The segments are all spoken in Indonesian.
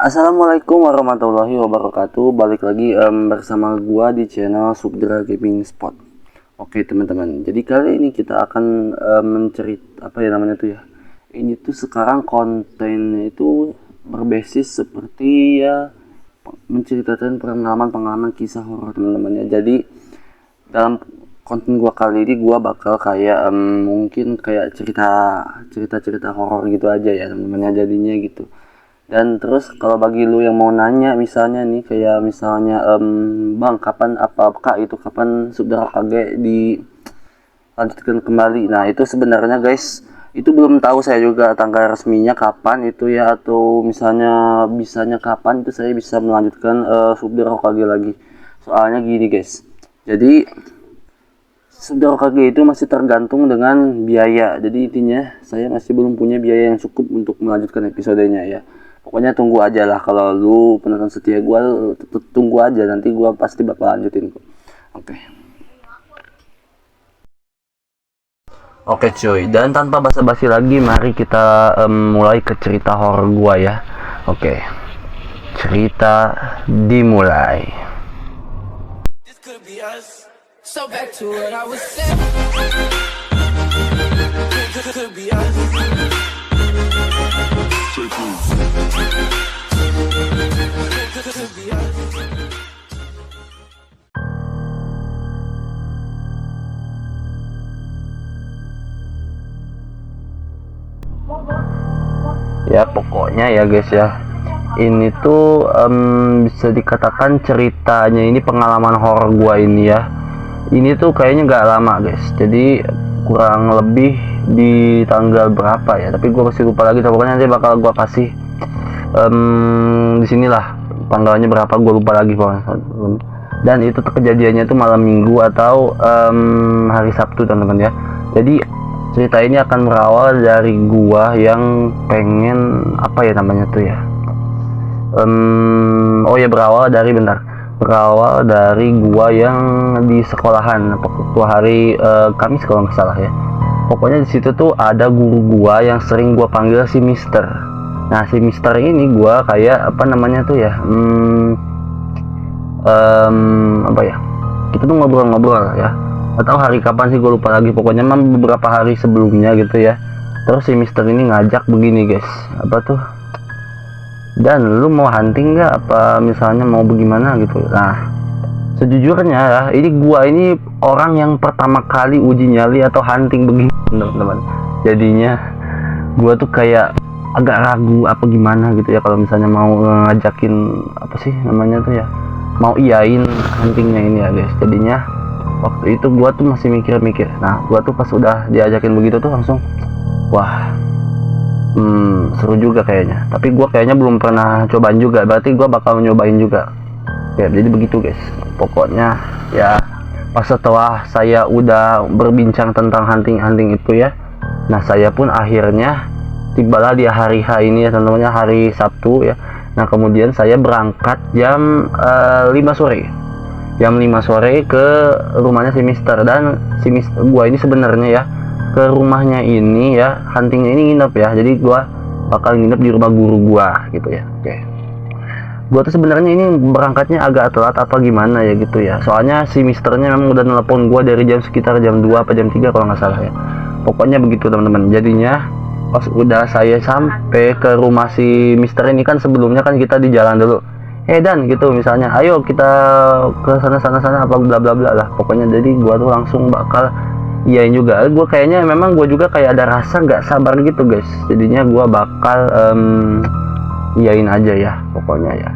Assalamualaikum warahmatullahi wabarakatuh. Balik lagi bersama gua di channel Subdra Gaming Spot. Oke teman-teman, jadi kali ini kita akan apa ya namanya tuh ya. Ini tuh sekarang kontennya itu berbasis seperti ya menceritakan pengalaman kisah horor teman-teman ya. Jadi dalam konten gua kali ini gua bakal kayak mungkin kayak cerita horor gitu aja ya teman-teman ya, jadinya gitu. Dan terus kalau bagi lu yang mau nanya misalnya nih kayak misalnya bang kapan apakah itu kapan Subdra KG dilanjutkan kembali. Nah itu sebenarnya guys itu belum tahu saya juga tanggal resminya kapan itu ya, atau misalnya bisanya kapan itu saya bisa melanjutkan Subdra KG lagi. Soalnya gini guys, jadi Subdra KG itu masih tergantung dengan biaya. Jadi intinya saya masih belum punya biaya yang cukup untuk melanjutkan episodenya ya. Pokoknya tunggu aja lah, kalau lu penonton setia gue tunggu aja, nanti gue pasti bakal lanjutin kok. Oke cuy, dan tanpa basa-basi lagi mari kita mulai ke cerita horor gua ya. Oke, cerita dimulai. So back to what I was saying. Could be us. Ya pokoknya ya guys ya, ini tuh bisa dikatakan ceritanya ini pengalaman horor gua ini ya. Ini tuh kayaknya nggak lama guys, jadi kurang lebih di tanggal berapa ya, tapi gue masih lupa lagi. Pokoknya nanti bakal gue kasih di sinilah tanggalnya berapa, gue lupa lagi pokoknya. Dan itu kejadiannya tuh malam minggu atau hari Sabtu teman-teman ya. Jadi cerita ini akan berawal dari gua yang pengen apa ya namanya tuh ya, berawal dari gua yang di sekolahan waktu hari Kamis kalau nggak salah ya. Pokoknya di situ tuh ada guru gua yang sering gua panggil si Mister. Nah si Mister ini gua kayak apa namanya tuh ya, apa ya, kita tuh ngobrol-ngobrol ya, atau hari kapan sih gue lupa lagi. Pokoknya memang beberapa hari sebelumnya gitu ya. Terus si Mister ini ngajak begini guys, apa tuh, dan lu mau hunting nggak, apa misalnya mau bagaimana gitu. Nah sejujurnya ya, ini gua ini orang yang pertama kali uji nyali atau hunting begini teman-teman. Jadinya gua tuh kayak agak ragu apa gimana gitu ya kalau misalnya mau ngajakin apa sih namanya tuh ya, mau iyain huntingnya ini ya guys. Jadinya waktu itu gua tuh masih mikir-mikir. Nah gua tuh pas udah diajakin begitu tuh langsung wah, seru juga kayaknya, tapi gua kayaknya belum pernah cobain juga, berarti gua bakal nyobain juga ya. Jadi begitu guys, pokoknya ya pas setelah saya udah berbincang tentang hunting itu ya, nah saya pun akhirnya tibalah di hari H ini ya teman-teman, hari Sabtu ya. Nah kemudian saya berangkat jam 5 sore ke rumahnya si Mister. Dan si Mister gua ini sebenarnya ya ke rumahnya ini ya, huntingnya ini nginep ya, jadi gua bakal nginep di rumah guru gua gitu ya. Oke, gua tuh sebenarnya ini berangkatnya agak telat apa gimana ya gitu ya, soalnya si Misternya memang udah nelpon gua dari sekitar jam 2 apa jam 3 kalau nggak salah ya. Pokoknya begitu teman-teman. Jadinya pas udah saya sampai ke rumah si Mister ini, kan sebelumnya kan kita di jalan dulu, dan gitu misalnya, ayo kita ke sana apa bla bla bla lah pokoknya. Jadi gua tuh langsung bakal iyain juga. Gua kayaknya memang gua juga kayak ada rasa nggak sabar gitu guys, jadinya gua bakal iyain aja ya pokoknya ya.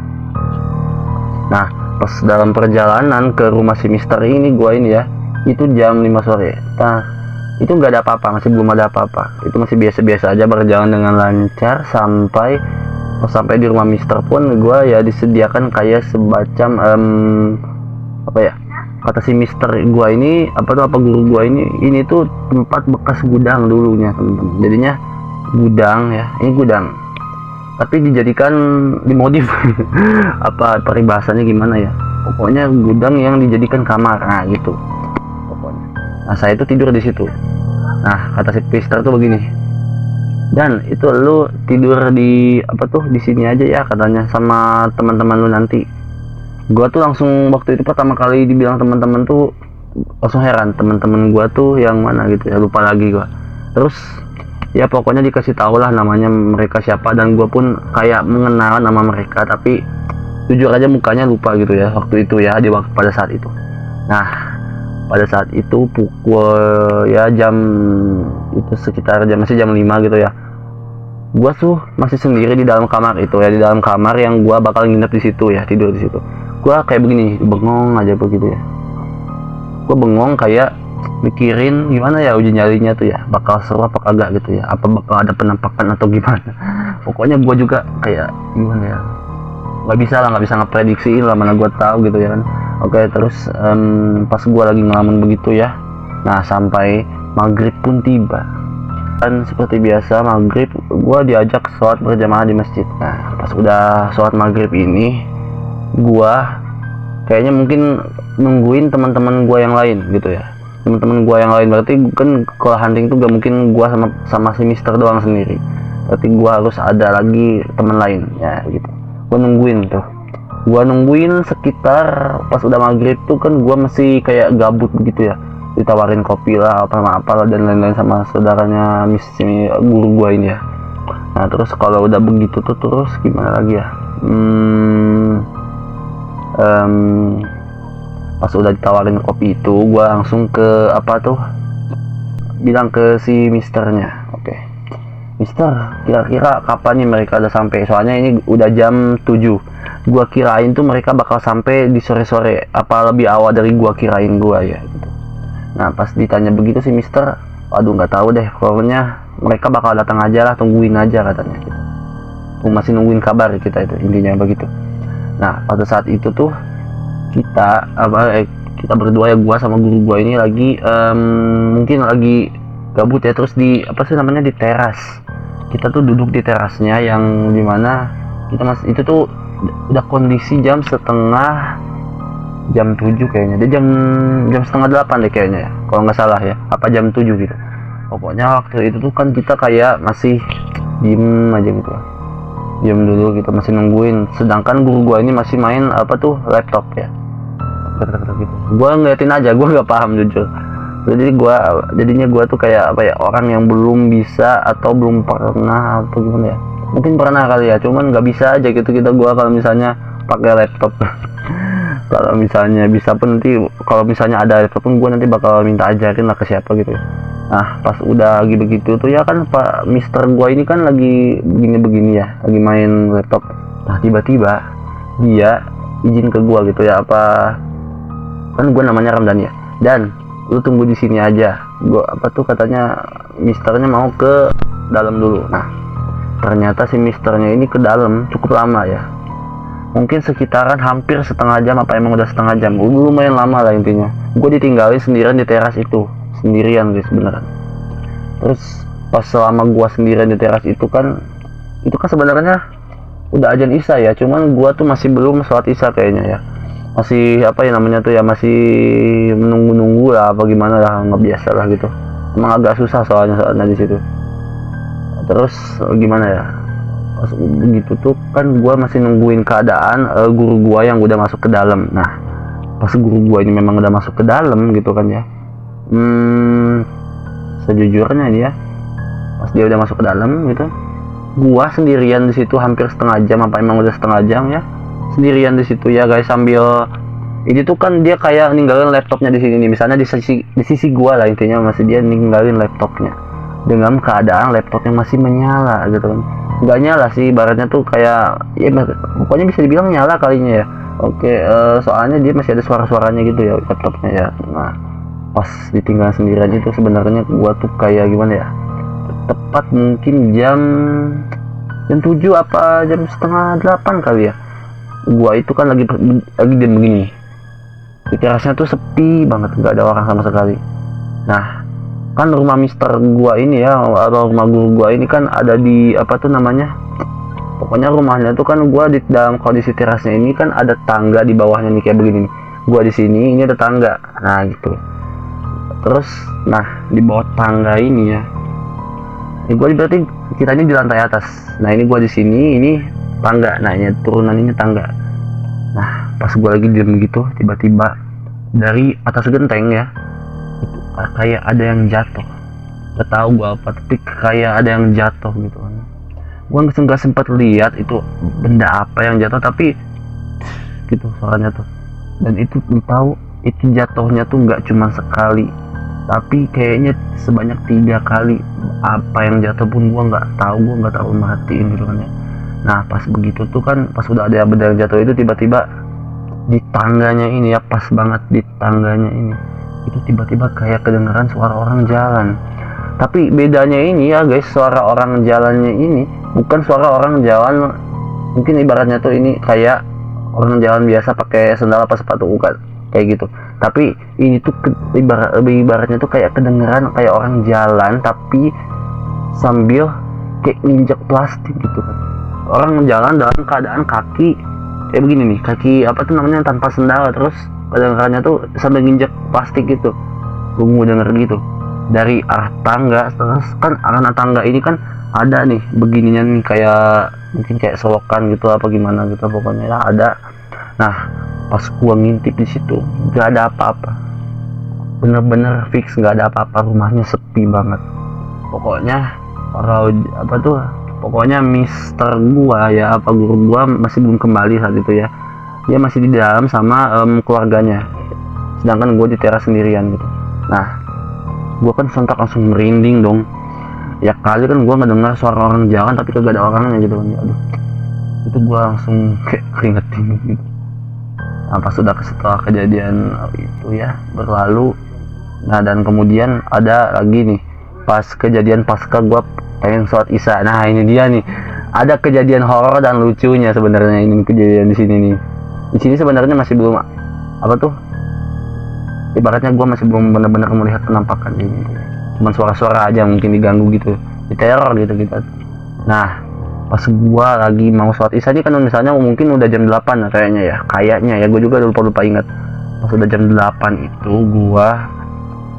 Nah pas dalam perjalanan ke rumah si Mister ini gua ini ya, itu jam 5 sore. Nah itu nggak ada apa-apa, masih belum ada apa-apa, itu masih biasa-biasa aja, berjalan dengan lancar sampai di rumah Mister pun gue ya disediakan kayak semacam apa ya, kata si Mister gue ini apa guru gue ini tuh tempat bekas gudang dulunya teman-teman. Jadinya gudang ya, ini gudang tapi dijadikan dimodif apa peribahasanya gimana ya, pokoknya gudang yang dijadikan kamar, nah gitu pokoknya. Nah saya itu tidur di situ. Nah kata si Mister tuh begini, Dan itu lu tidur di apa tuh di sini aja ya katanya sama teman-teman lu nanti. Gua tuh langsung waktu itu pertama kali dibilang teman-teman tuh langsung heran, teman-teman gua tuh yang mana gitu ya, lupa lagi gua. Terus ya pokoknya dikasih tahu lah namanya mereka siapa, dan gua pun kayak mengenal nama mereka tapi jujur aja mukanya lupa gitu ya waktu itu ya, di waktu pada saat itu. Nah pada saat itu pukul ya jam itu sekitar masih jam 5 gitu ya, gua tuh masih sendiri di dalam kamar itu ya, di dalam kamar yang gua bakal nginep di situ ya, tidur di situ. Gua kayak begini, bengong aja begitu ya, gua bengong kayak mikirin gimana ya uji nyalinya tuh ya, bakal seru apa kagak gitu ya, apa bakal ada penampakan atau gimana. Pokoknya gua juga kayak gimana ya, nggak bisa ngeprediksiin lah, mana gua tahu gitu ya kan. Oke, terus pas gua lagi ngelamun begitu ya, nah sampai maghrib pun tiba. Dan seperti biasa maghrib gua diajak sholat berjamaah di masjid. Nah pas udah sholat maghrib ini, gua kayaknya mungkin nungguin teman-teman gua yang lain gitu ya, teman-teman gua yang lain. Berarti kan kalau hunting tuh gak mungkin gua sama si Mister doang sendiri, berarti gua harus ada lagi teman lain ya gitu. Gua nungguin sekitar pas udah maghrib tuh kan gua masih kayak gabut begitu ya, ditawarin kopi lah apa dan lain-lain sama saudaranya guru gua ini ya. Nah terus kalau udah begitu tuh terus gimana lagi ya, pas udah ditawarin kopi itu gua langsung ke apa tuh, bilang ke si misternya, oke Mister, kira-kira kapan nih mereka udah sampai? Soalnya ini udah jam 7. Gua kirain tuh mereka bakal sampai di sore-sore, apa lebih awal dari gua kirain gua ya gitu. Nah, pas ditanya begitu si Mister, aduh nggak tahu deh, pokoknya mereka bakal datang aja lah, tungguin aja katanya gitu. Masih nungguin kabar kita itu, intinya begitu. Nah, pada saat itu tuh kita berdua ya, gua sama guru gua ini lagi mungkin lagi gabut ya, terus di apa sih namanya, di teras. Kita tuh duduk di terasnya yang dimana kita itu tuh udah kondisi jam 7 kayaknya, dia jam setengah 8 deh kayaknya ya, kalau nggak salah ya, apa jam 7 gitu. Pokoknya waktu itu tuh kan kita kayak masih diem aja gitu, diem dulu, kita masih nungguin, sedangkan guru gua ini masih main apa tuh, laptop ya gitu. Gua ngeliatin aja, gua nggak paham jujur. Jadinya gua tuh kayak apa ya, orang yang belum bisa atau belum pernah atau gimana ya, mungkin pernah kali ya, cuman nggak bisa aja gitu gua kalau misalnya pakai laptop. Kalau misalnya bisa pun nanti, kalau misalnya ada laptop pun gua nanti bakal minta ajarin lah ke siapa gitu. Nah pas udah lagi begitu tuh ya kan, Pak Mister gua ini kan lagi begini ya, lagi main laptop. Nah tiba-tiba dia izin ke gua gitu ya, apa kan gua namanya Ramdan ya, dan lu tunggu di sini aja, gua apa tuh katanya misternya mau ke dalam dulu. Nah ternyata si misternya ini ke dalam cukup lama ya, mungkin sekitaran hampir setengah jam, apa emang udah setengah jam, lumayan lama lah intinya. Gue ditinggalin sendirian di teras itu, sendirian guys beneran. Terus pas selama gua sendirian di teras itu kan sebenarnya udah azan isya ya, cuman gua tuh masih belum sholat isya kayaknya ya, masih apa ya namanya tuh ya, masih menunggu lah apa gimana lah, nggak biasa lah gitu. Emang agak susah soalnya di situ. Terus gimana ya, pas begitu tuh kan gua masih nungguin keadaan guru gua yang udah masuk ke dalam. Nah pas guru gua ini memang udah masuk ke dalam gitu kan ya, sejujurnya dia pas dia udah masuk ke dalam gitu, gua sendirian di situ hampir setengah jam, apa emang udah setengah jam ya, sendirian di situ ya guys, sambil ini tuh kan dia kayak ninggalin laptopnya di sini nih, misalnya di sisi gua lah, intinya masih dia ninggalin laptopnya dengan keadaan laptopnya masih menyala gitu kan. Nggak nyala sih, ibaratnya tuh kayak ya pokoknya bisa dibilang nyala kalinya ya. Oke, soalnya dia masih ada suara-suaranya gitu ya laptopnya ya. Nah pas ditinggal sendirian itu sebenarnya gua tuh kayak gimana ya, tepat mungkin jam 7 apa jam setengah 8 kali ya, gua itu kan lagi diam begini, di terasnya tuh sepi banget, nggak ada orang sama sekali. Nah kan rumah mister gua ini ya, atau rumah guru gua ini kan ada di apa tuh namanya, pokoknya rumahnya tuh kan gua di dalam kondisi terasnya ini kan ada tangga di bawahnya nih kayak begini nih. Gua di sini, ini ada tangga, nah gitu. Terus nah di bawah tangga ini ya, Ini gue berarti kitanya di lantai atas. Nah ini gue di sini, ini tangga. Nah ini turunan ini tangga. Nah pas gue lagi diem gitu, tiba-tiba dari atas genteng ya, itu kayak ada yang jatuh. Gak tahu gue apa, tapi kayak ada yang jatuh gitu kan. Gue nggak sempat lihat itu benda apa yang jatuh, tapi gitu suaranya tuh. Dan itu tahu itu jatuhnya tuh nggak cuma sekali, tapi kayaknya sebanyak 3 kali. Apa yang jatuh pun gue nggak tahu merhatiin gitu kan ya. Nah pas begitu tuh kan, pas udah ada benda yang jatuh itu, tiba-tiba di tangganya ini ya, pas banget di tangganya ini, itu tiba-tiba kayak kedengeran suara orang jalan. Tapi bedanya ini ya guys, suara orang jalannya ini bukan suara orang jalan, mungkin ibaratnya tuh ini kayak orang jalan biasa pakai sandal apa sepatu, bukan kayak gitu. Tapi ini tuh ibaratnya tuh kayak kedengeran kayak orang jalan tapi sambil kayak nginjek plastik gitu kan. Orang jalan dalam keadaan kaki kayak begini nih, kaki apa tuh namanya, tanpa sandal, terus kedengarannya tuh sambil nginjek plastik gitu. Gue denger gitu dari arah tangga. Terus kan arah tangga ini kan ada nih begininya nih, kayak mungkin kayak solokan gitu apa gimana gitu, pokoknya ya ada. Nah pas gua ngintip di situ gak ada apa-apa, bener-bener fix gak ada apa-apa, rumahnya sepi banget. Pokoknya pokoknya mister gua ya, apa guru gua masih belum kembali saat itu ya, dia masih di dalam sama keluarganya, sedangkan gua di teras sendirian gitu. Nah gue kan sontak langsung merinding dong ya, kali kan gue ngedengar suara orang jalan tapi kagak ada orangnya gitu kan. Aduh, itu gue langsung kayak keringet dingin gitu. Nah pas sudah setelah kejadian itu ya berlalu, nah dan kemudian ada lagi nih pas kejadian pasca gue pengen sholat isya. Nah ini dia nih, ada kejadian horor dan lucunya sebenarnya ini kejadian di sini nih. Di sini sebenarnya masih belum ibaratnya gue masih belum benar-benar melihat penampakan ini, cuman suara-suara aja mungkin diganggu gitu, diteror gitu. Nah pas gue lagi mau sholat isya ini kan, misalnya mungkin udah jam 8 lah kayaknya ya gue juga lupa ingat. Pas udah jam 8 itu gue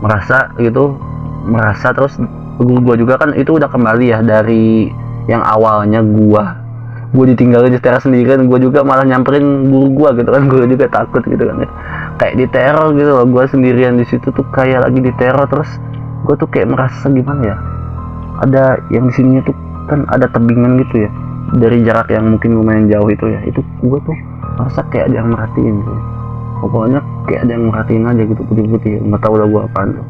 merasa terus guru gue juga kan itu udah kembali ya, dari yang awalnya gue ditinggalin di teras sendirian, gue juga malah nyamperin guru gue gitu kan. Gue juga takut gitu kan ya, kayak diteror gitu loh. Gue sendirian di situ tuh kayak lagi diteror. Terus gue tuh kayak merasa gimana ya, ada yang di sini tuh kan ada tebingan gitu ya, dari jarak yang mungkin lumayan jauh itu ya, itu gue tuh merasa kayak ada yang merhatiin gitu. Pokoknya kayak ada yang merhatiin aja gitu, putih-putih, nggak tahu lah gue apaan tuh.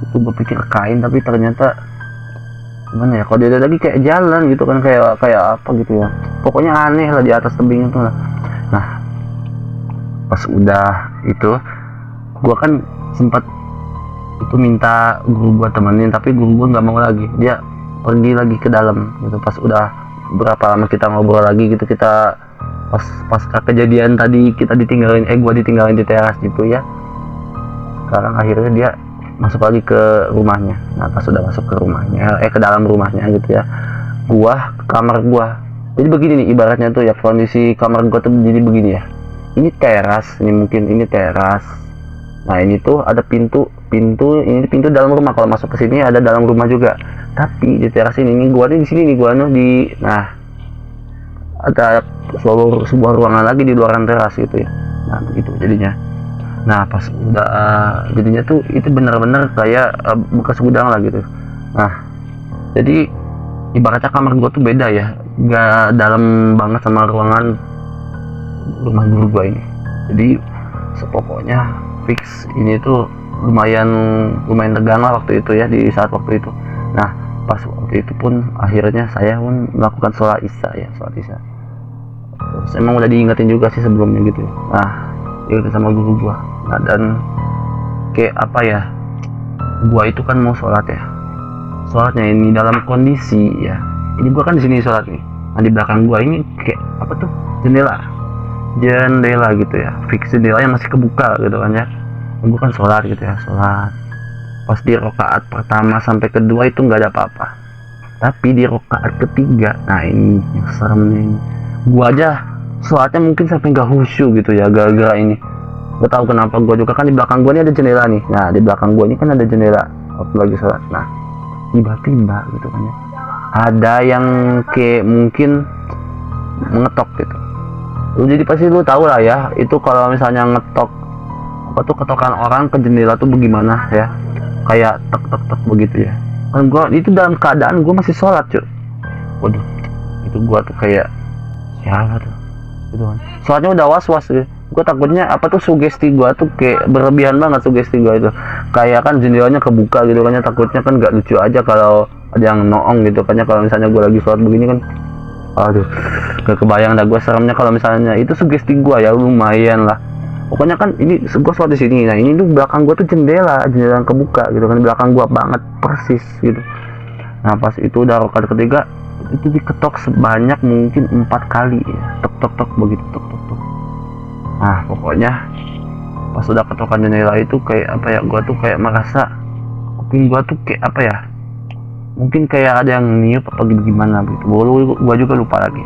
Itu gue pikir kain, tapi ternyata gimana ya, kalau dia lagi kayak jalan gitu kan, kayak apa gitu ya, pokoknya aneh lah di atas tebing itu lah. Nah pas udah itu gua kan sempat itu minta guru gua temenin, tapi guru gua nggak mau lagi, dia pergi lagi ke dalam gitu. Pas udah berapa lama kita ngobrol lagi gitu, kita pas kejadian tadi kita gua ditinggalin di teras gitu ya. Sekarang akhirnya dia masuk lagi ke rumahnya. Nah pas sudah masuk ke rumahnya, ke dalam rumahnya gitu ya, gua ke kamar gua. Jadi begini nih ibaratnya tuh ya, kondisi kamar gua tuh jadi begini ya, ini teras, ini mungkin ini teras. Nah ini tuh ada pintu ini pintu dalam rumah, kalau masuk ke sini ada dalam rumah juga. Tapi di teras ini gua nih, di sini nih gua nih nah ada sebuah ruangan lagi di luaran teras gitu ya. Nah begitu jadinya. Nah pas udah jadinya tuh itu bener-bener kayak bekas gudang lah gitu. Nah jadi ibaratnya kamar gue tuh beda ya, gak dalam banget sama ruangan rumah guru gue ini. Jadi sepokoknya fix ini tuh lumayan tegang lah waktu itu ya, di saat waktu itu. Nah pas waktu itu pun akhirnya saya pun melakukan sholat isya. Terus emang udah diingetin juga sih sebelumnya gitu ya. Nah itu sama guru gua. Nah dan kayak apa ya, gua itu kan mau sholatnya ini dalam kondisi ya, ini gua kan di sini sholat nih. Nah di belakang gua ini kayak apa tuh, jendela gitu ya, fix jendelanya masih kebuka gitu kan ya. Gua kan sholat gitu ya, pas di rakaat pertama sampai kedua itu nggak ada apa-apa, tapi di rakaat ketiga, nah ini yang seremnya ini, gua aja sholatnya mungkin sampai nggak khusyuk gitu ya, gara-gara ini. Gak tahu kenapa, gue juga kan di belakang gue ini ada jendela nih. Nah di belakang gue ini kan ada jendela waktu lagi sholat. Nah tiba-tiba gitu kan ya, ada yang kayak mungkin mengetok gitu. Jadi pasti lu tahu lah ya, itu kalau misalnya ngetok apa tuh, ketokan orang ke jendela tuh bagaimana ya, kayak tek tek tek begitu ya. Kan gua itu dalam keadaan gua masih sholat cuy. Waduh, itu gua tuh kayak siapa tuh gitu kan. Soalnya udah was-was ya. Gua takutnya apa tuh, sugesti gua tuh kayak berlebihan banget, sugesti gua itu kayak kan jendelanya kebuka gitu kan ya. Takutnya kan gak lucu aja kalau ada yang noong gitu kan ya, kalau misalnya gua lagi sholat begini kan. Aduh, gak kebayang dah gua seremnya kalau misalnya itu sugesti gua ya, lumayan lah. Pokoknya kan ini gua sholat di sini. Nah, ini tuh belakang gua tuh jendela yang kebuka gitu kan, belakang gua banget persis gitu. Nah, pas itu udah rakaat ketiga itu diketok sebanyak mungkin 4 kali ya. Tok tok tok begitu, tok tok tok. Nah, pokoknya pas udah ketokan jendela itu kayak apa ya, gua tuh kayak merasa kuping gua tuh kayak apa ya, mungkin kayak ada yang niup apa gimana gitu. Gua juga lupa lagi.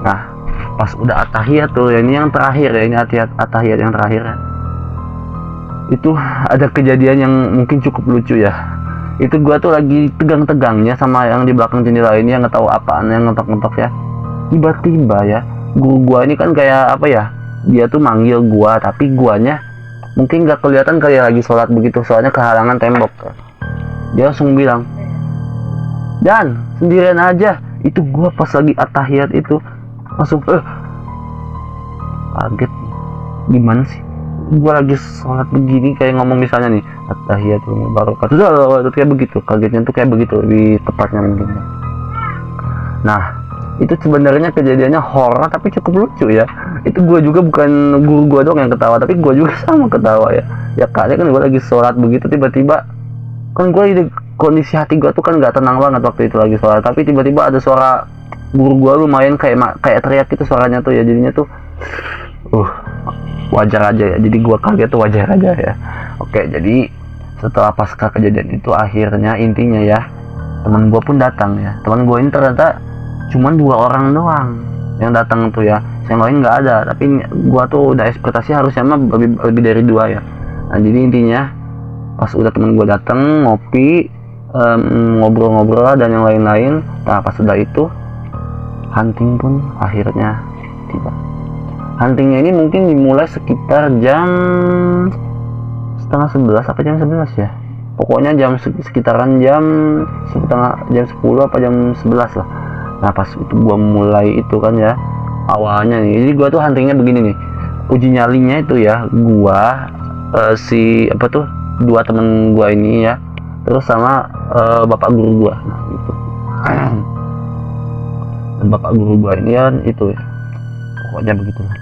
Nah, pas udah atahiyat tuh ya, ini yang terakhir ya, ini atahiyat yang terakhir ya. Itu ada kejadian yang mungkin cukup lucu ya. Itu gua tuh lagi tegang-tegangnya sama yang di belakang jendela ini, yang nggak tahu apaan yang ngetok-ngetok ya. Tiba-tiba ya, guru gua ini kan kayak apa ya, dia tuh manggil gua, tapi guanya mungkin nggak kelihatan kayak lagi sholat begitu, soalnya kehalangan tembok. Dia langsung bilang, "Dan sendirian aja." Itu gua pas lagi atahiyat itu langsung kaget. Gimana sih, gua lagi sholat begini kayak ngomong misalnya nih at-tahiyatul mubarakatuh, kayak begitu, kagetnya tuh kayak begitu lebih tepatnya mungkin. Nah, itu sebenarnya kejadiannya horor tapi cukup lucu ya. Itu gua juga, bukan guru gua doang yang ketawa, tapi gua juga sama ketawa ya. Ya kali kan gua lagi sholat begitu, tiba-tiba kan gua ini kondisi hati gua tuh kan nggak tenang banget waktu itu lagi sholat, tapi tiba-tiba ada suara guru gua lumayan kayak teriak gitu suaranya tuh ya, jadinya tuh wajar aja ya, jadi gua kaget tuh wajar aja ya. Oke, jadi setelah pasca kejadian itu akhirnya intinya ya, teman gua pun datang ya. Teman gua ini ternyata cuman 2 orang doang yang datang tuh ya, yang lain nggak ada. Tapi gua tuh udah ekspektasi harusnya mah lebih dari 2 ya. Nah, jadi intinya pas udah teman gua datang ngopi, ngobrol-ngobrol dan yang lain-lain. Nah, pas sudah itu hunting pun akhirnya tiba. Huntingnya ini mungkin dimulai sekitar jam setengah 11 apa jam 11 ya. Pokoknya sekitaran jam 10 apa jam 11 lah. Nah, pas itu gua mulai itu kan ya, awalnya nih, jadi gua tuh huntingnya begini nih. Uji nyalinya itu ya, gua si apa tuh 2 temen gua ini ya, terus sama bapak guru gua. Nah, gitu. Dan bapak guru gua ini kan itu ya, pokoknya begitulah.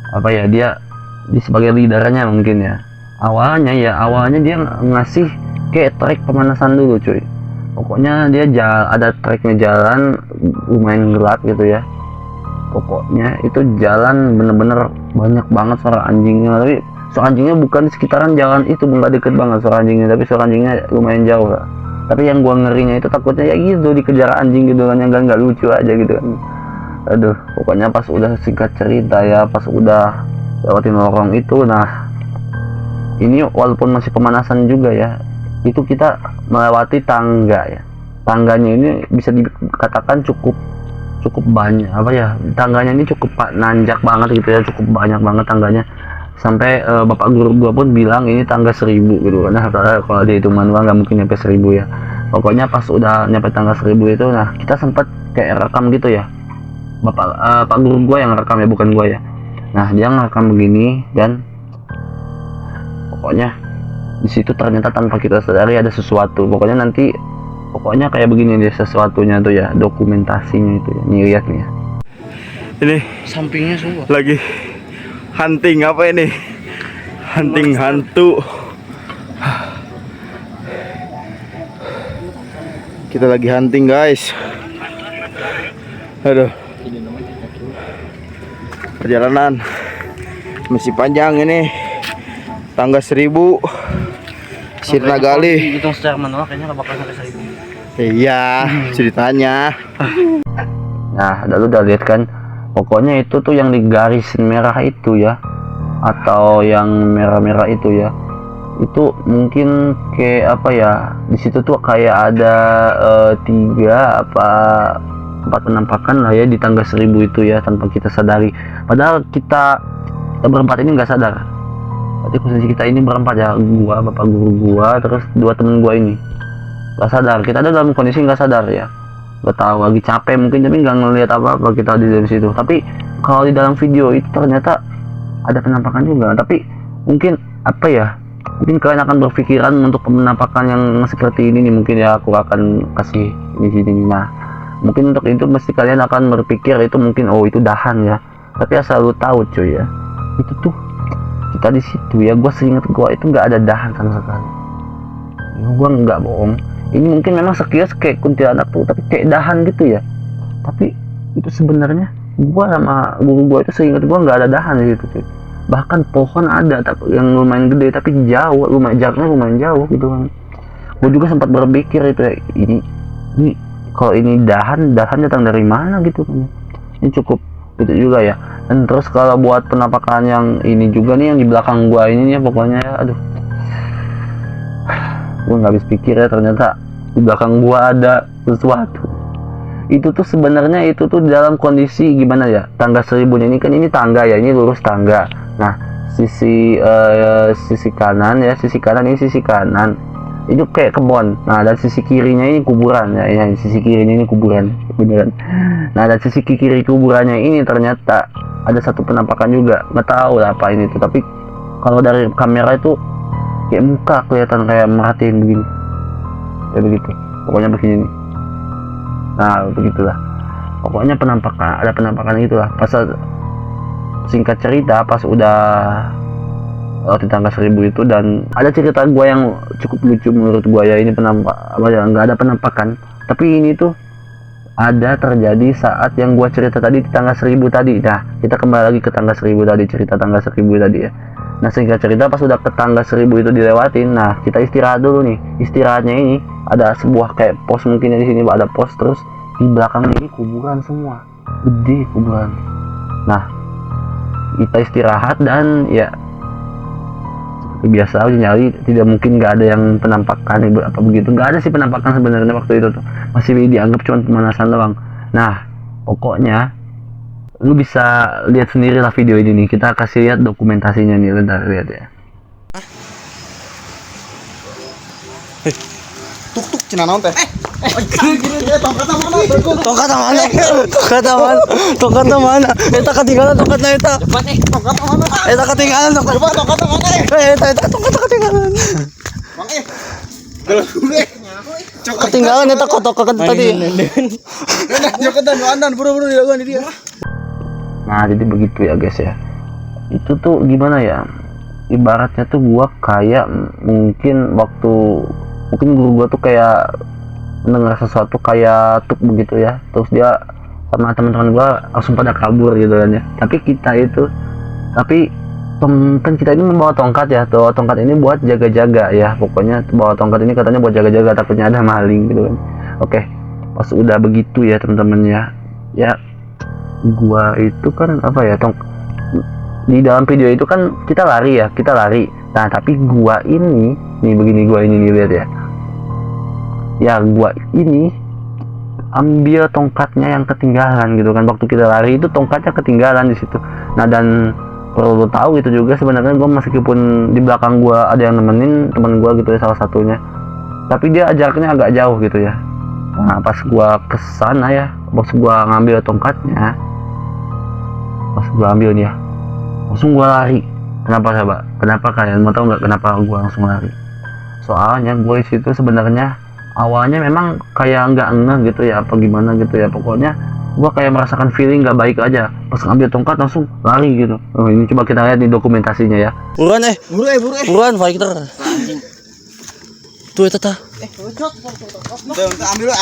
Apa ya, dia di sebagai leadernya mungkin ya. Awalnya dia ngasih kayak trik pemanasan dulu cuy. Pokoknya dia ada treknya jalan lumayan gelap gitu ya. Pokoknya itu jalan bener-bener banyak banget suara anjingnya, tapi suara anjingnya bukan di sekitaran jalan itu, nggak deket banget suara anjingnya, tapi suara anjingnya lumayan jauh lah. Tapi yang gua ngerinya itu takutnya ya gitu dikejar anjing gitu kan, yang nggak lucu aja gitu kan. Aduh, pokoknya pas udah singkat cerita ya, pas udah lewatin lorong itu, nah ini walaupun masih pemanasan juga ya, itu kita melewati tangga ya. Tangganya ini bisa dikatakan cukup banyak, apa ya, tangganya ini cukup nanjak banget gitu ya, cukup banyak banget tangganya. Sampai bapak guru gua pun bilang ini tangga 1000 gitu. Nah, kalau dia itu manual nggak mungkin nyampe 1000 ya. Pokoknya pas udah nyampe tangga 1000 itu, nah kita sempat kayak rekam gitu ya. Pak guru gua yang rekam ya, bukan gua ya. Nah, dia ngerekam begini, dan pokoknya di situ ternyata tanpa kita sadari ada sesuatu. Pokoknya kayak begini nih sesuatunya tuh ya, dokumentasinya itu ya. Nih lihat nih ya. Ini Sampingnya semua. lagi hunting apa ini? Hunting hantu. Kita lagi hunting guys. Aduh. Perjalanan masih panjang ini. Tangga 1000 Sirna Gali. Itu secara manual kayaknya nggak bakal sampai 1000. Iya, ceritanya. Nah, lu udah lihat kan? Pokoknya itu tuh yang di garisin merah itu ya, atau yang merah-merah itu ya. itu mungkin kayak apa ya, di situ tuh kayak ada 3 apa 4 penampakan lah ya di tangga 1000 itu ya, tanpa kita sadari. Padahal kita berempat ini nggak sadar. Berarti posisi kita ini berempat ya, gua, bapak guru gua, terus 2 temen gua ini nggak sadar. Kita ada dalam kondisi nggak sadar ya, nggak tahu lagi capek mungkin, tapi nggak ngelihat apa-apa kita di dalam situ. Tapi kalau di dalam video itu ternyata ada penampakan juga. Tapi mungkin apa ya, mungkin kalian akan berpikiran untuk penampakan yang seperti ini nih, mungkin ya aku akan kasih di sini. Nah, mungkin untuk itu mesti kalian akan berpikir itu mungkin oh itu dahan ya. Tapi asal lu tahu cuy ya, itu tuh kita di situ ya, gua seingat gua itu nggak ada dahan sama sekali. Ya, gua nggak bohong. Ini mungkin memang sekilas kayak kuntilanak tuh, tapi kayak dahan gitu ya. Tapi itu sebenarnya gua sama guru gua itu seingat gua nggak ada dahan di situ cuy. Bahkan pohon ada tapi yang lumayan gede, tapi jauh, jaraknya lumayan jauh gitu kan. Gua juga sempat berpikir itu ya, ini kalau ini dahan datang dari mana gitu kan. Ini cukup itu juga ya. Dan terus kalau buat penampakan yang ini juga nih, yang di belakang gua ini ya, pokoknya ya aduh, gue nggak habis pikir ya, ternyata di belakang gua ada sesuatu. Itu tuh sebenarnya itu tuh dalam kondisi gimana ya, tangga 1000 ini kan, ini tangga ya, ini lurus tangga. Nah sisi kanan ya, sisi kanan itu kayak kebun. Nah dan sisi kirinya ini kuburan ya, sisi kirinya ini kuburan beneran. Nah dan sisi kiri kuburannya ini ternyata ada satu penampakan juga, nggak tahu lah apa ini tuh. Tapi kalau dari kamera itu kayak muka kelihatan kayak merhatiin begini, kayak begitu, pokoknya begini nih. Nah begitulah, pokoknya ada penampakan itulah. Pas singkat cerita, pas udah di tangga 1000 itu, dan ada cerita gua yang cukup lucu menurut gua ya. Ini nggak ada penampakan, tapi ini tuh ada terjadi saat yang gua cerita tadi di tangga 1000 tadi. Nah kita kembali lagi ke tangga 1000 tadi, cerita tangga 1000 tadi ya. Nah singkat cerita, pas udah ke tangga 1000 itu dilewatin, nah kita istirahat dulu nih. Istirahatnya ini ada sebuah kayak pos, mungkin di sini ada pos, terus di belakangnya ini kuburan semua, gede kuburan. Nah kita istirahat dan ya seperti biasa aja nyari, tidak mungkin nggak ada yang penampakan apa begitu, nggak ada sih penampakan sebenarnya waktu itu tuh, masih dianggap cuma pemanasan doang. Nah pokoknya lu bisa lihat sendiri lah video ini nih, kita kasih lihat dokumentasinya nih, bentar lihat ya. Tuk cina naon teh? Tongkatnya mana? Eta ketinggalan tongkatnya eta. Eta ketinggalan tongkatnya ketinggalan. Ketinggalan eta kotok tadi. Nah jadi begitu ya guys ya. Itu tuh gimana ya, ibaratnya tuh gua kayak mungkin guru gua tuh kayak mendengar sesuatu kayak tuk begitu ya, terus dia sama teman-teman gua langsung pada kabur gitu kan ya. Tapi kita ini membawa tongkat ya, tuh tongkat ini buat jaga-jaga ya, pokoknya bawa tongkat ini katanya buat jaga-jaga, takutnya ada maling gitu kan. Oke, pas udah begitu ya teman-teman ya gua itu kan apa ya, di dalam video itu kan kita lari. Nah tapi gua ini nih begini, gua ini nih lihat ya, gua ini ambil tongkatnya yang ketinggalan gitu kan. Waktu kita lari itu tongkatnya ketinggalan di situ. Nah dan perlu tahu itu juga sebenarnya gua, meskipun di belakang gua ada yang nemenin teman gua gitu ya, salah satunya, tapi dia jaraknya agak jauh gitu ya. Nah pas gua kesana ya, pas gua ngambil tongkatnya, pas gua ambil nih ya, langsung gua lari. Kenapa kalian mau tahu nggak kenapa gua langsung lari? Soalnya gua di situ sebenarnya awalnya memang kayak nggak ngeh gitu ya, apa gimana gitu ya, pokoknya gua kayak merasakan feeling nggak baik aja. Pas ngambil tongkat langsung lari gitu. Oh, ini coba kita lihat di dokumentasinya ya. Buruan fighter. Tuh eta tah.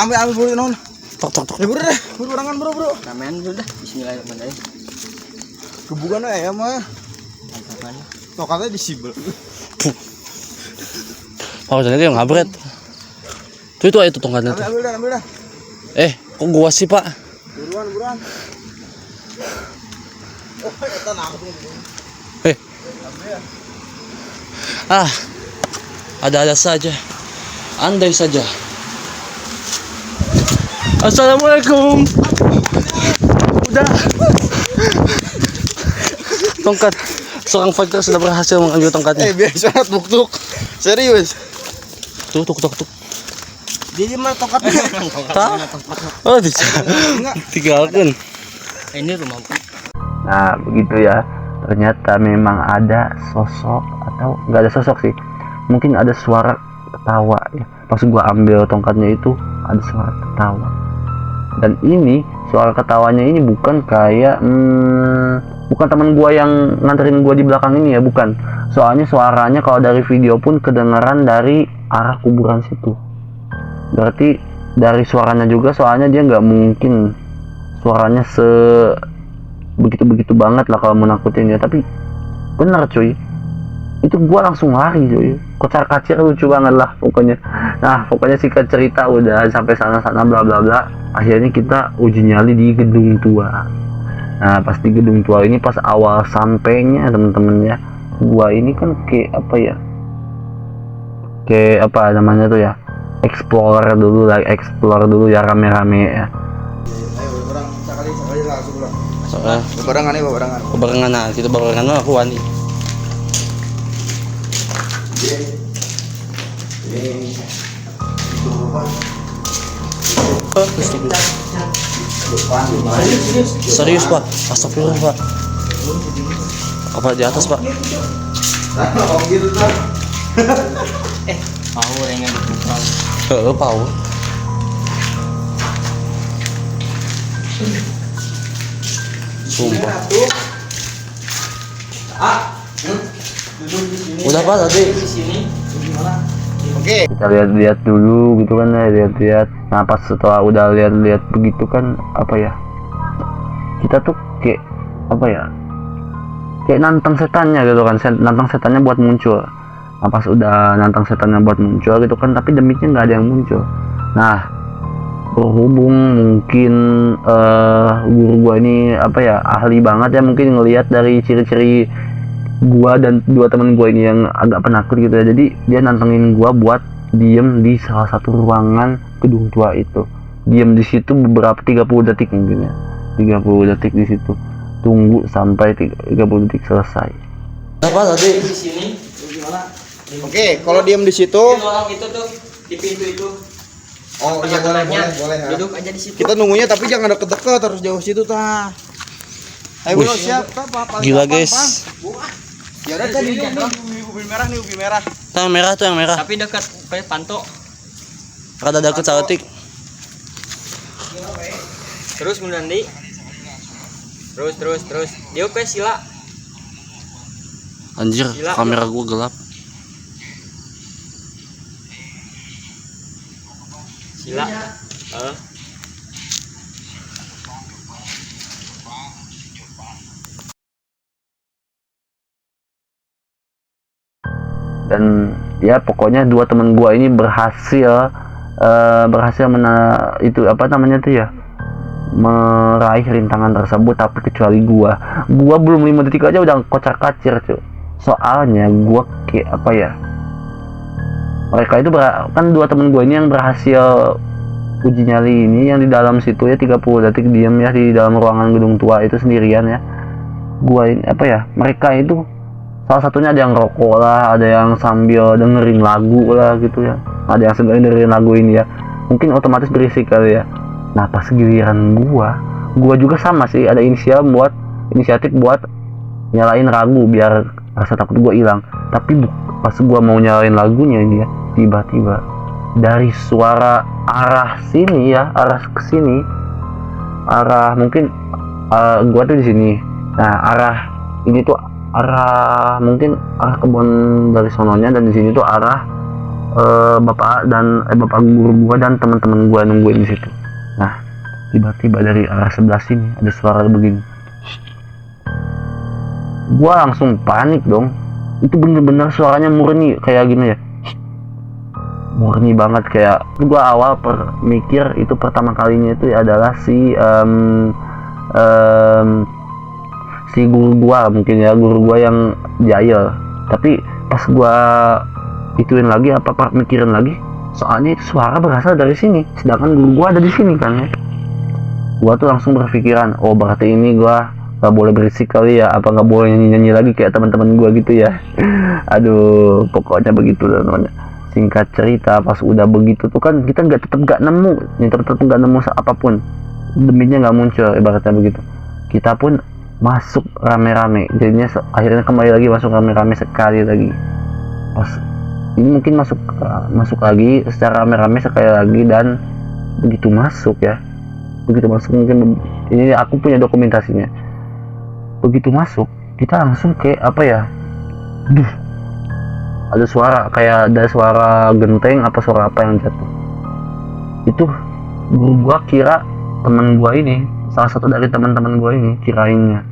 Ambil buru non. Tok. Buru orangan buru. Ramen dulu dah. Bismillahirrahmanirrahim. Kebukan ya mah. Tokatnya disibel. Oh, jadi yang ngabret. Tuh itu tongkatnya tuh. Ambil dah. Kok gua sih, Pak? Buruan. Oh, kita nanggung. Ada-ada saja. Andai saja. Assalamualaikum. Udah. Tongkat. Seorang fighter sudah berhasil mengambil tongkatnya. Biasa tuk-tuk. Serius. Tuh, tuk. Dia mah tongkatnya. Tah? Oh, tinggalkan. Ini rumah. Nah begitu ya, ternyata memang ada sosok, atau nggak ada sosok sih, mungkin ada suara ketawa ya. Pas gua ambil tongkatnya itu ada suara ketawa, dan ini suara ketawanya ini bukan kayak bukan teman gua yang nganterin gua di belakang ini ya, bukan. Soalnya suaranya kalau dari video pun kedengaran dari arah kuburan situ. Berarti dari suaranya juga, soalnya dia nggak mungkin suaranya begitu banget lah kalau menakutin ya. Tapi bener cuy, itu gua langsung lari cuy, kocar kacir, lucu banget lah pokoknya. Nah pokoknya singkat cerita udah sampai sana bla bla bla, akhirnya kita uji nyali di gedung tua. Nah pas di gedung tua ini, pas awal sampainya temen-temen ya, gua ini kan kayak apa namanya tuh ya, explore dulu ya, rame-rame ya. Ayo orang sekali langsung lah. Soalnya Barengan. kebarengan kita barengan aku wani. Serius pak, astagfirullah pak. Apa di atas pak? Om gitu tuh. Power yang dibuka. Power. Sumpah. Udah pak tadi. Oke. Kita lihat dulu gitu kan ya, lihat. Nah pas setelah udah lihat begitu kan, apa ya, kita tuh kayak apa ya, kayak nantang setannya gitu kan, nantang setannya buat muncul. Nah pas udah nantang setannya buat muncul gitu kan, tapi demiknya nggak ada yang muncul. Nah berhubung mungkin guru gua ini apa ya, ahli banget ya, mungkin ngelihat dari ciri-ciri gua dan dua teman gua ini yang agak penakut gitu ya, jadi dia nantangin gua buat diem di salah satu ruangan gedung tua itu. Diem di situ beberapa 30 detik mungkin ya, 30 detik di situ, tunggu sampai 30 detik selesai. Apa tadi? Di sini gimana? Oke, kalau diem di situ, Orang itu tuh di pintu itu. oh iya boleh ya. Duduk aja di situ. Kita nunggunya tapi jangan deket-deket, harus jauh situ tah. Ayo bro, siap. Gila guys. Ya udah tadi ubi merah nih, ubi merah. Yang merah tuh yang merah. Tapi dekat kayak panto. Kada dekat saeutik. Terus kemudian di. Terus. Dia pe sila. Anjir, Gila, kamera gua gelap. Sila. Dan ya pokoknya dua teman gua ini berhasil itu apa namanya tuh ya, meraih rintangan tersebut. Tapi kecuali gua belum 5 detik aja udah kocar kacir cuy. Soalnya gua kayak apa ya, mereka itu kan dua teman gua ini yang berhasil uji nyali ini, yang di dalam situ ya 30 detik diam ya di dalam ruangan gedung tua itu sendirian ya. Gua ini apa ya, mereka itu salah satunya ada yang rokok lah, ada yang sambil dengerin lagu lah gitu ya, ada yang sambil dengerin lagu ini ya, mungkin otomatis berisik kali ya. Nah pas giliran gua juga sama sih, ada inisiatif buat nyalain lagu biar rasa takut gua hilang. Tapi pas gua mau nyalain lagunya ini ya, tiba-tiba dari suara arah sini ya, arah kesini, arah mungkin gua tuh di sini. Nah arah ini tuh mungkin arah kebun dari sononya, dan di sini tuh arah bapak guru gua dan teman-teman gua nungguin di situ. Nah tiba-tiba dari arah sebelah sini ada suara begini. Gua langsung panik dong, itu bener-bener suaranya murni kayak gini ya, murni banget. Kayak gua awal mikir itu pertama kalinya itu adalah si guru gua, mungkin ya guru gua yang jahil. Tapi pas gua ituin lagi apa mikirin lagi, soalnya itu suara berasal dari sini, sedangkan guru gua ada di sini kan ya. Gua tuh langsung berpikiran, oh berarti ini gua nggak boleh berisik kali ya, apa nggak boleh nyanyi lagi kayak teman-teman gua gitu ya. Aduh, pokoknya begitu teman-teman. Singkat cerita, pas udah begitu tuh kan kita tetap nggak nemu apapun, deminya nggak muncul, ibaratnya begitu. Kita pun masuk rame-rame, jadinya akhirnya kembali lagi masuk rame-rame sekali lagi. Pas ini mungkin masuk lagi secara rame-rame sekali lagi, dan begitu masuk mungkin ini aku punya dokumentasinya. Begitu masuk kita langsung kayak apa ya, ada suara genteng apa suara apa yang jatuh. Itu gua kira teman gua ini, salah satu dari teman-teman gua ini kirainnya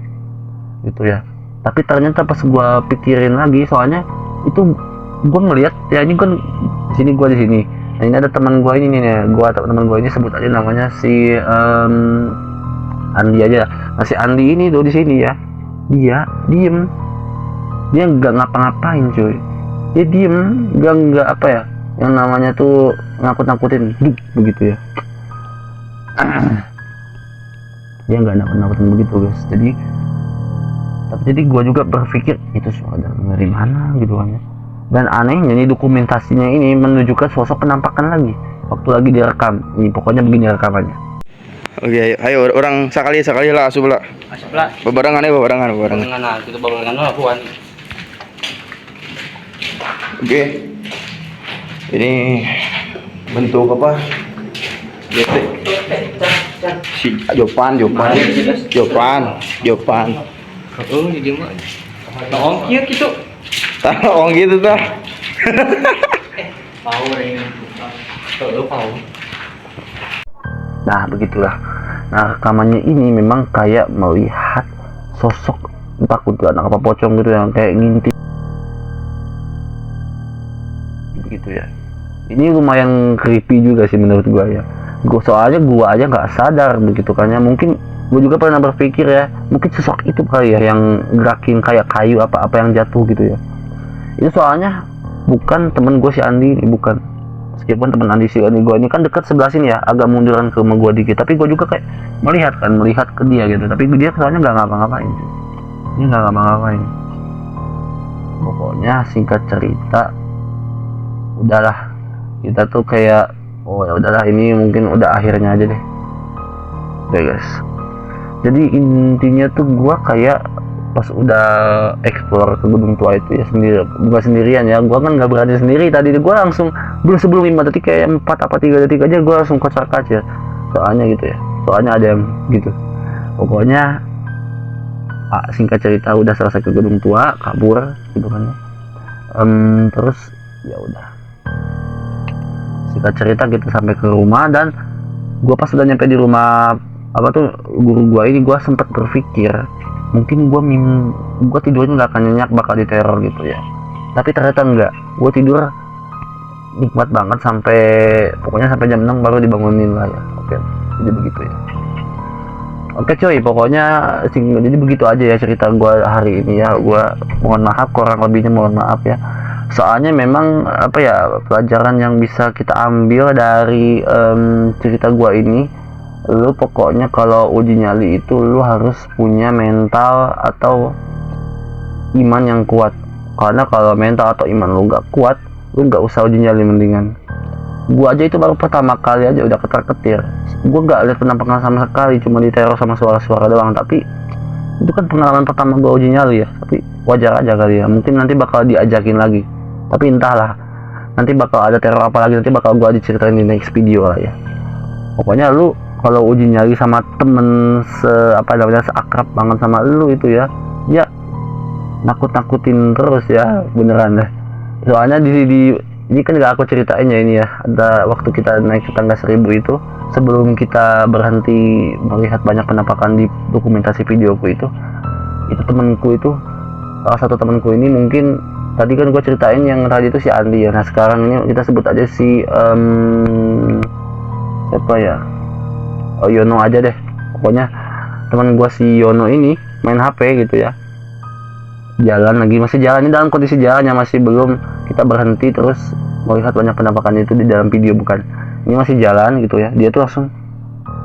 gitu ya. Tapi ternyata pas gua pikirin lagi, soalnya itu gua ngelihat ya, ini kan gua di sini. Nah, ini ada teman gua ini nih, teman gua ini sebut aja namanya si Andi aja. Nah, si Andi ini tuh di sini ya, dia diem, dia nggak ngapa-ngapain cuy, dia diem, nggak apa ya, yang namanya tuh nakut-nakutin begitu ya. Dia nggak nakut-nakutin begitu guys. Jadi gue juga berpikir itu suara dari mana gitu kan ya. Dan anehnya nih, dokumentasinya ini menunjukkan sosok penampakan lagi waktu lagi direkam. Ini pokoknya begini rekamannya. Oke, ayo orang sekali lah asup lah. Bebarengan. Nah, kita barengan lah Puan. Oke. Ini bentuk apa? Gitu. Si Jopan. Oh, ini dia mah. Nah, kieu kitu. Tahu gitu dah. Pau ini. Pau. Nah begitulah. Nah rekamannya ini memang kayak melihat sosok entah kuntilanak apa pocong gitu yang kayak ngintip begitu ya. Ini lumayan creepy juga sih menurut gua ya. Soalnya gua aja nggak sadar begitu kan ya. Mungkin gua juga pernah berpikir ya, mungkin sosok itu kali ya yang gerakin kayak kayu apa yang jatuh gitu ya. Ini soalnya bukan temen gue si Andi ini, bukan. Meskipun temen Andi si Andi gue ini kan dekat sebelah sini ya, agak munduran ke rumah gue dikit, tapi gue juga kayak melihat ke dia gitu. Tapi dia soalnya nggak ngapa-ngapain, dia nggak ngapa-ngapain. Pokoknya singkat cerita, udahlah, kita tuh kayak oh ya udahlah, ini mungkin udah akhirnya aja deh. Oke guys, jadi intinya tuh gue kayak pas udah explore ke Gunung Tua itu ya bukan sendirian ya, gua kan nggak berani sendiri tadi, gua langsung sebelum 5 detik kayak 4 apa 3 detik aja gua langsung kocar kacir soalnya gitu ya, soalnya ada yang gitu. Pokoknya singkat cerita udah selesai ke Gunung Tua, kabur gitu kan ya. Terus ya udah, singkat cerita kita sampai ke rumah, dan gua pas udah nyampe di rumah guru gua ini, gua sempat berpikir mungkin gua tidurnya nggak akan nyenyak, bakal diteror gitu ya. Tapi ternyata enggak, gua tidur nikmat banget pokoknya sampai jam 6 baru dibangunin lah ya. Oke, jadi begitu ya. Oke coy, pokoknya jadi begitu aja ya cerita gua hari ini ya. Gua mohon maaf, kurang lebihnya mohon maaf ya. Soalnya memang pelajaran yang bisa kita ambil dari cerita gua ini, lu pokoknya kalau uji nyali itu lu harus punya mental atau iman yang kuat. Karena kalau mental atau iman lu gak kuat, lu gak usah uji nyali mendingan. Gua aja itu baru pertama kali aja udah ketar-ketir. Gua gak lihat penampakan sama sekali, cuma diteror sama suara-suara doang. Tapi itu kan pengalaman pertama gua uji nyali ya. Tapi wajar aja kali ya, mungkin nanti bakal diajakin lagi. Tapi entahlah, nanti bakal ada teror apa lagi, nanti bakal gua diceritain di next video lah ya. Pokoknya lu kalau uji nyali sama temen seakrab banget sama lu itu ya nakut-nakutin terus ya, beneran deh. Soalnya ini kan gak aku ceritain ya ini ya, ada waktu kita naik ke tangga 1000 itu, sebelum kita berhenti melihat banyak penampakan di dokumentasi videoku itu temenku itu, salah satu temenku ini, mungkin tadi kan gue ceritain yang tadi itu si Andi ya. Nah sekarang ini kita sebut aja si siapa ya, Yono aja deh. Pokoknya teman gua si Yono ini main HP gitu ya, masih jalan, ini dalam kondisi jalannya masih belum kita berhenti terus melihat banyak penampakan itu di dalam video, bukan ini masih jalan gitu ya. Dia tuh langsung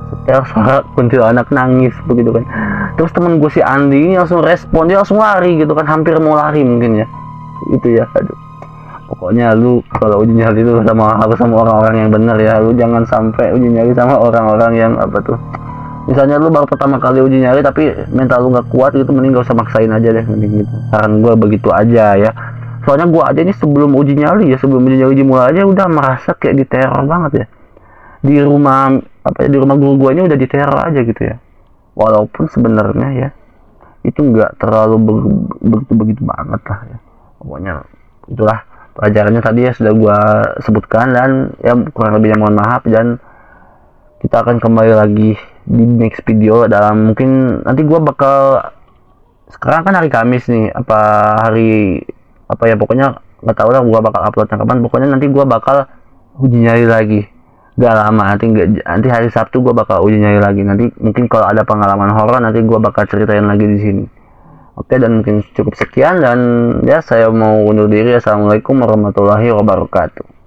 setel suara kuntilanak nangis begitu kan. Terus temen gue si Andi ini langsung respon, dia langsung lari gitu kan, hampir mau lari mungkin ya itu ya. Aduh, pokoknya lu kalau uji nyali itu harus sama orang-orang yang benar ya. Lu jangan sampai uji nyali sama orang-orang yang apa tuh, misalnya lu baru pertama kali uji nyali tapi mental lu nggak kuat gitu, mending gak usah maksain aja deh, mending gitu. Saran gue begitu aja ya. Soalnya gue aja ini sebelum uji nyali dimulai aja udah merasa kayak diteror banget ya. Di rumah di rumah guru gue ini udah diteror aja gitu ya. Walaupun sebenarnya ya itu nggak terlalu begitu banget lah ya. Pokoknya itulah pelajarannya tadi ya sudah gue sebutkan, dan ya kurang lebihnya mohon maaf, dan kita akan kembali lagi di next video dalam mungkin nanti gue bakal, sekarang kan hari Kamis nih, pokoknya nggak tahu lah gue bakal uploadnya kapan. Pokoknya nanti gue bakal uji nyali lagi, gak lama, nanti hari Sabtu gue bakal uji nyali lagi. Nanti mungkin kalau ada pengalaman horor nanti gue bakal ceritain lagi di sini. Oke, dan mungkin cukup sekian, dan ya saya mau undur diri. Assalamualaikum warahmatullahi wabarakatuh.